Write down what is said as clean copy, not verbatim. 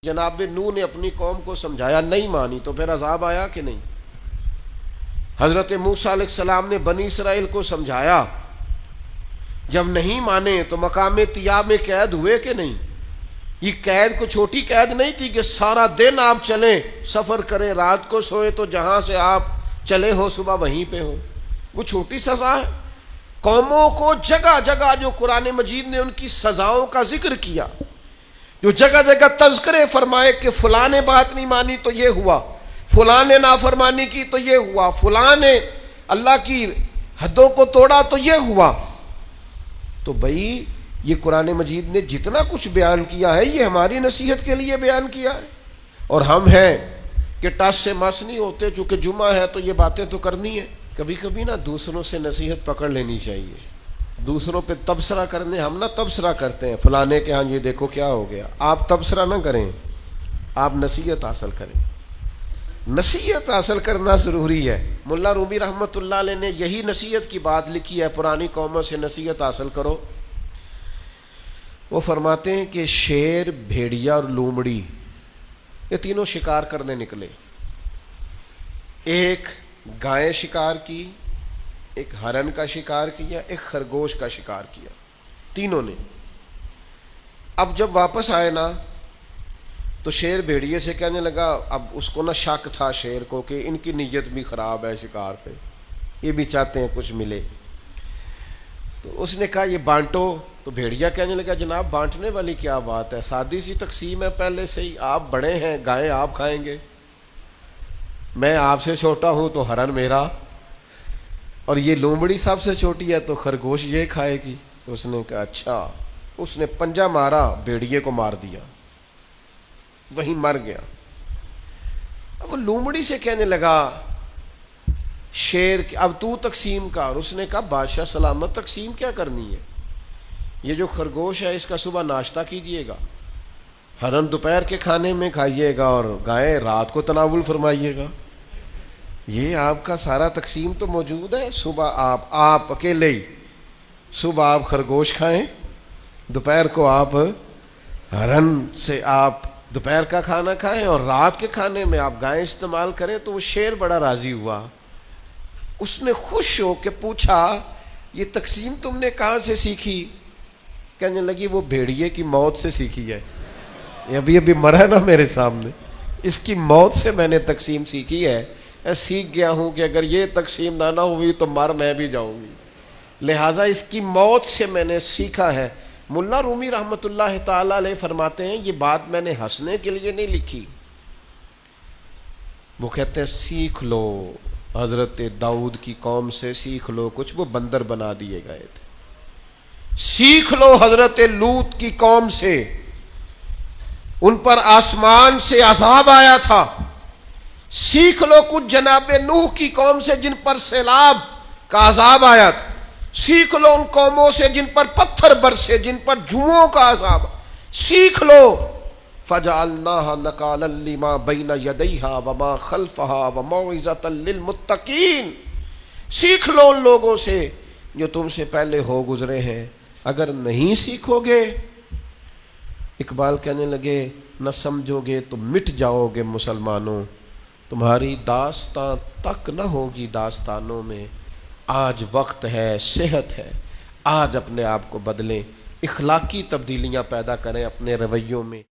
جناب نوح نے اپنی قوم کو سمجھایا، نہیں مانی تو پھر عذاب آیا کہ نہیں؟ حضرت موسیٰ علیہ السلام نے بنی اسرائیل کو سمجھایا، جب نہیں مانے تو مقام طیٰ میں قید ہوئے کہ نہیں؟ یہ قید کو چھوٹی قید نہیں تھی کہ سارا دن آپ چلیں، سفر کریں، رات کو سوئیں تو جہاں سے آپ چلے ہو صبح وہیں پہ ہو، وہ چھوٹی سزا ہے؟ قوموں کو جگہ جگہ جو قرآن مجید نے ان کی سزاؤں کا ذکر کیا، جو جگہ جگہ تذکرے فرمائے کہ فلاں نے بات نہیں مانی تو یہ ہوا، فلاں نے نافرمانی کی تو یہ ہوا، فلاں نے اللہ کی حدوں کو توڑا تو یہ ہوا، تو بھائی یہ قرآن مجید نے جتنا کچھ بیان کیا ہے یہ ہماری نصیحت کے لیے بیان کیا ہے، اور ہم ہیں کہ ٹس سے مس نہیں ہوتے، چونکہ جمعہ ہے تو یہ باتیں تو کرنی ہے۔ کبھی کبھی نا دوسروں سے نصیحت پکڑ لینی چاہیے، دوسروں پہ تبصرہ کرنے، ہم نا تبصرہ کرتے ہیں فلانے کے ہاں یہ دیکھو کیا ہو گیا، آپ تبصرہ نہ کریں، آپ نصیحت حاصل کریں، نصیحت حاصل کرنا ضروری ہے۔ ملا رومی رحمۃ اللہ علیہ نے یہی نصیحت کی بات لکھی ہے، پرانی قوموں سے نصیحت حاصل کرو۔ وہ فرماتے ہیں کہ شیر، بھیڑیا اور لومڑی یہ تینوں شکار کرنے نکلے، ایک گائے شکار کی، ایک ہرن کا شکار کیا، ایک خرگوش کا شکار کیا، تینوں نے۔ اب جب واپس آئے نا تو شیر بھیڑیے سے کہنے لگا، اب اس کو نا شک تھا شیر کو کہ ان کی نیت بھی خراب ہے شکار پہ، یہ بھی چاہتے ہیں کچھ ملے، تو اس نے کہا یہ بانٹو۔ تو بھیڑیا کہنے لگا جناب بانٹنے والی کیا بات ہے، سادی سی تقسیم ہے پہلے سے ہی، آپ بڑے ہیں گائے آپ کھائیں گے، میں آپ سے چھوٹا ہوں تو ہرن میرا، اور یہ لومڑی سب سے چھوٹی ہے تو خرگوش یہ کھائے گی۔ اس نے کہا اچھا، اس نے پنجہ مارا، بھیڑیے کو مار دیا، وہیں مر گیا۔ اب وہ لومڑی سے کہنے لگا شیر اب تو تقسیم کر، اس نے کہا بادشاہ سلامت تقسیم کیا کرنی ہے، یہ جو خرگوش ہے اس کا صبح ناشتہ کیجئے گا، ہرن دوپہر کے کھانے میں کھائیے گا، اور گائے رات کو تناول فرمائیے گا۔ یہ آپ کا سارا تقسیم تو موجود ہے، صبح آپ اکیلے ہی صبح آپ خرگوش کھائیں، دوپہر کو آپ ہرن سے آپ دوپہر کا کھانا کھائیں، اور رات کے کھانے میں آپ گائے استعمال کریں۔ تو وہ شیر بڑا راضی ہوا، اس نے خوش ہو کے پوچھا یہ تقسیم تم نے کہاں سے سیکھی؟ کہنے لگی وہ بھیڑیے کی موت سے سیکھی ہے، یہ ابھی مرا ہے نا میرے سامنے، اس کی موت سے میں نے تقسیم سیکھی ہے، سیکھ گیا ہوں کہ اگر یہ تقسیم نہ ہوئی تو مر میں بھی جاؤں گی، لہٰذا اس کی موت سے میں نے سیکھا ہے۔ ملا رومی رحمۃ اللہ تعالی علیہ فرماتے ہیں یہ بات میں نے ہنسنے کے لیے نہیں لکھی، وہ کہتے ہیں سیکھ لو، حضرت داؤد کی قوم سے سیکھ لو کچھ، وہ بندر بنا دیے گئے تھے۔ سیکھ لو حضرت لوط کی قوم سے، ان پر آسمان سے عذاب آیا تھا۔ سیکھ لو کچھ جناب نوح کی قوم سے جن پر سیلاب کا عذاب آیا تھا۔ سیکھ لو ان قوموں سے جن پر پتھر برسے، جن پر جوؤں کا عذاب۔ سیکھ لو فَجَعَلْنَاهَا نَكَالًا لِمَا بَيْنَ يَدَيْهَا وَمَا خَلْفَهَا وَمَوْعِظَةً لِلْمُتَّقِينَ۔ سیکھ لو ان لوگوں سے جو تم سے پہلے ہو گزرے ہیں، اگر نہیں سیکھو گے، اقبال کہنے لگے نہ سمجھو گے تو مٹ جاؤ گے مسلمانوں، تمہاری داستان تک نہ ہوگی داستانوں میں، آج وقت ہے، صحت ہے، آج اپنے آپ کو بدلیں، اخلاقی تبدیلیاں پیدا کریں اپنے رویوں میں۔